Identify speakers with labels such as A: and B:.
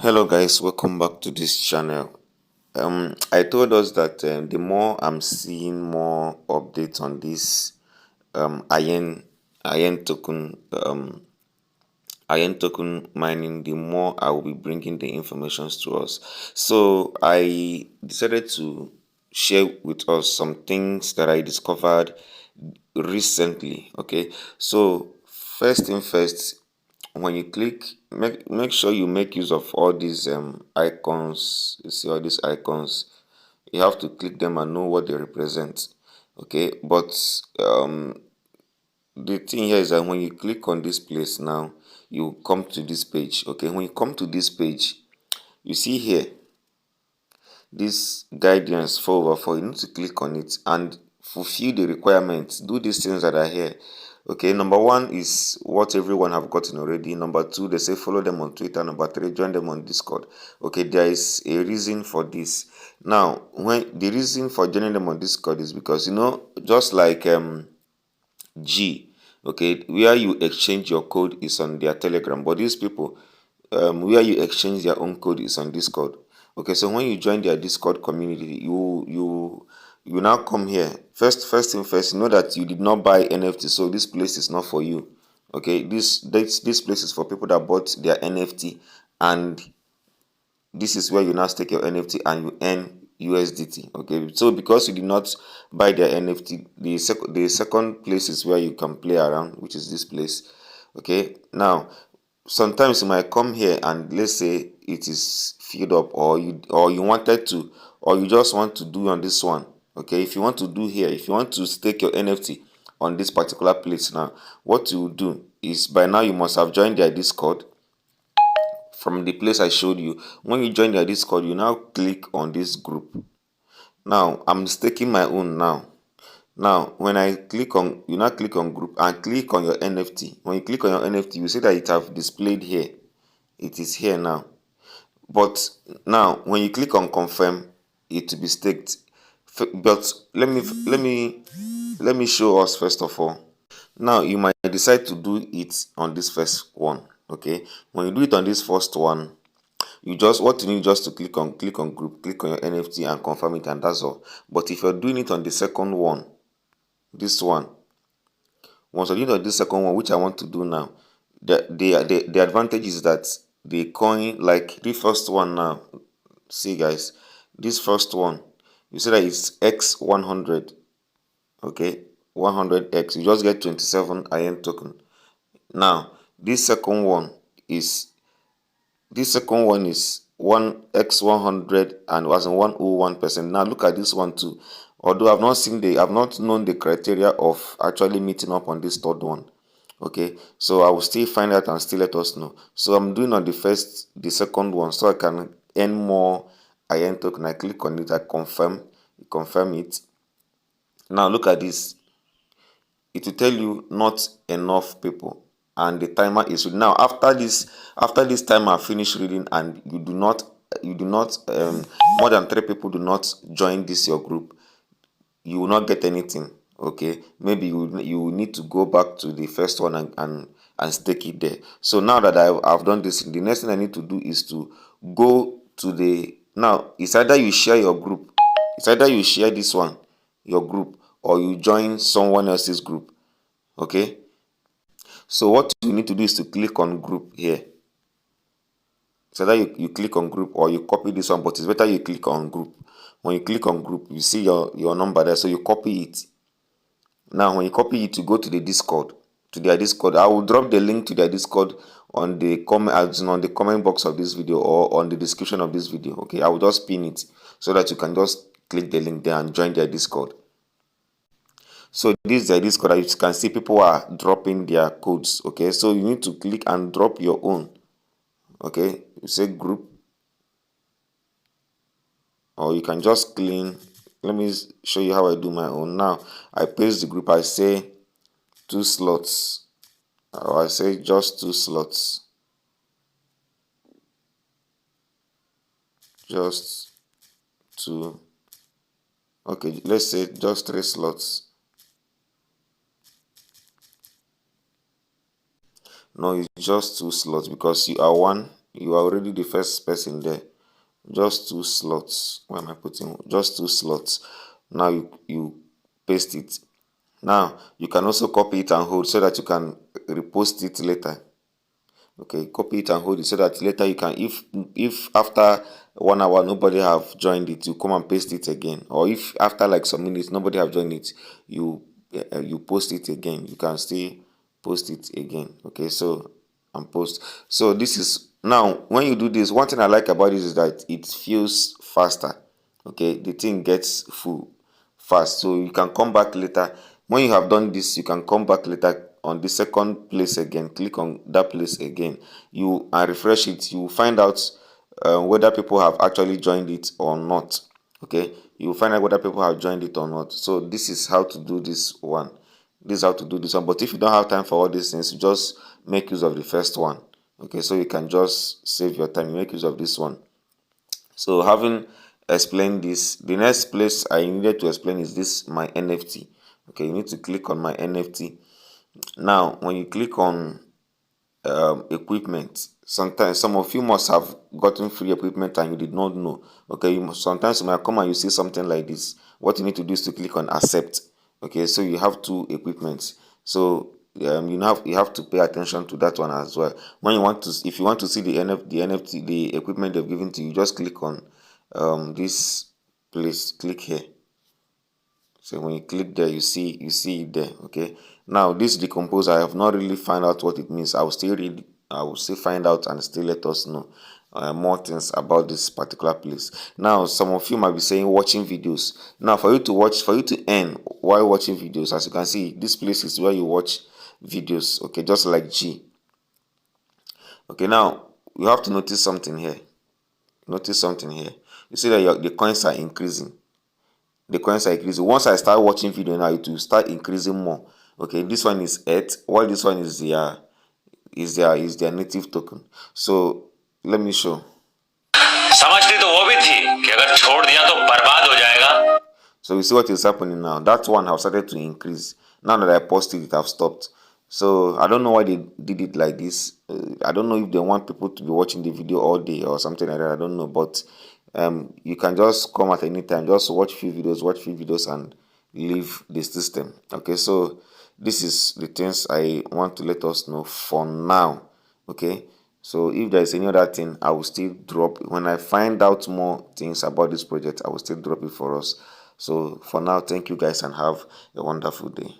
A: Hello guys, welcome back to this channel. I told us that the more I'm seeing more updates on this IEN token mining, the more I will be bringing the informations to us. So I decided to share with us some things that I discovered recently. Okay, so first thing first, when you click, make sure you make use of all these icons. You see all these icons, you have to click them and know what they represent. Okay, but the thing here is that when you click on this place now, you come to this page. Okay, when you come to this page, you see here this guidance 4/4. You need to click on it and fulfill the requirements. Do these things that are here. Okay, number one is what everyone have gotten already. Number two, they say follow them on Twitter. Number three, join them on Discord. Okay, there is a reason for this. Now, when the reason for joining them on Discord is because, just like G, okay, where you exchange your code is on their Telegram, but these people, where you exchange their own code is on Discord. Okay, so when you join their Discord community, you now come here. First thing first, know that you did not buy NFT, so this place is not for you. Okay, this place is for people that bought their NFT, and this is where you now stake your NFT and you earn USDT. Okay, so because you did not buy their NFT, the second place is where you can play around, which is this place. Okay, now sometimes you might come here and let's say it is filled up, or you wanted to, or you just want to do on this one. Okay, if you want to do here, if you want to stake your NFT on this particular place, now what you do is, by now you must have joined their Discord from the place I showed you. When you join their Discord, you now click on this group. Now I'm staking my own now. Now when I click on, you now click on group and click on your NFT. When you click on your NFT, you see that it have displayed here. It is here now. But now when you click on confirm, it will be staked. But let me show us first of all. Now you might decide to do it on this first one. Okay, when you do it on this first one, what you need just to click on group, click on your NFT and confirm it, and that's all. But if you're doing it on the second one, this one, once you're doing it on this second one, which I want to do now, the advantage is that the coin, like the first one now, see guys, this first one, you see that it's X100. Okay, 100x, you just get 27 IM token. Now this second one is 1x100 and was in 101%. Now look at this one too. Although I've not known the criteria of actually meeting up on this third one. Okay, so I will still find out and still let us know. So I'm doing on the second one, so I can earn more IM token. I click on it, I confirm it. Now look at this. It will tell you not enough people, and the timer is reading. Now after this timer finish reading and you do not more than 3 people do not join this your group, you will not get anything. Okay, maybe you need to go back to the first one and stake it there. So now that I've done this, the next thing I need to do is to go to the, now it's either you share your group, it's either you share this one, your group, or you join someone else's group. Okay, so what you need to do is to click on group here. So that you click on group, or you copy this one, but it's better you click on group. When you click on group, you see your number there, so you copy it. Now when you copy it, you go to the Discord, to their Discord. I will drop the link to their Discord on the comment box of this video, or on the description of this video. Okay, I will just pin it so that you can just click the link there and join their Discord. So this is their Discord. As you can see, people are dropping their codes. Okay, so you need to click and drop your own. Okay, you say group, or you can just clean. Let me show you how I do my own. Now I paste the group, I say 2 slots, or I say just 2 slots, just 2. Okay, let's say just 3 slots. No, it's just 2 slots because you are one You are already the first person there. Just 2 slots. Why am I putting just 2 slots? Now you paste it. Now you can also copy it and hold so that you can repost it later. Okay, copy it and hold it so that later you can, if after 1 hour nobody have joined it, you come and paste it again. Or if after like some minutes nobody have joined it, you post it again. You can still post it again. Okay, so and post. So this is now when you do this, one thing I like about this is that it feels faster. Okay, the thing gets full fast, so you can come back later. When you have done this, you can come back later on the second place again, click on that place again, you and refresh it. You find out whether people have actually joined it or not. Okay, you find out whether people have joined it or not. So this is how to do this one. This is how to do this one. But if you don't have time for all these things, you just make use of the first one. Okay, so you can just save your time. You make use of this one. So having explained this, the next place I needed to explain is this my NFT. Okay, you need to click on my NFT. Now when you click on equipment, sometimes some of you must have gotten free equipment and you did not know. Okay, sometimes you might come and you see something like this. What you need to do is to click on accept. Okay, so you have 2 equipments. So you have to pay attention to that one as well. When you want to, if you want to see the NFT, the equipment they've given to you, just click on this place. Click here. So when you click there, you see it there. Okay, now this decomposer, I have not really found out what it means. I will still read, I will still find out and still let us know more things about this particular place. Now some of you might be saying watching videos. Now for you to earn while watching videos, as you can see, this place is where you watch videos. Okay, just like G. Okay, now you have to notice something here. Notice something here. You see that the coins are increasing. The coins are increasing. Once I start watching video now, it will start increasing more. Okay, this one is 8, while this one is their native token. So let me show. समझती तो वो भी थी कि अगर छोड़ दिया तो बर्बाद हो जाएगा. So you see what is happening now. That one have started to increase. Now that I posted it, have stopped. So I don't know why they did it like this. I don't know if they want people to be watching the video all day or something like that. I don't know, but you can just come at any time, just watch few videos and leave the system. Okay, so this is the things I want to let us know for now. Okay, so if there is any other thing, I will still drop when I find out more things about this project. I will still drop it for us. So for now, thank you guys and have a wonderful day.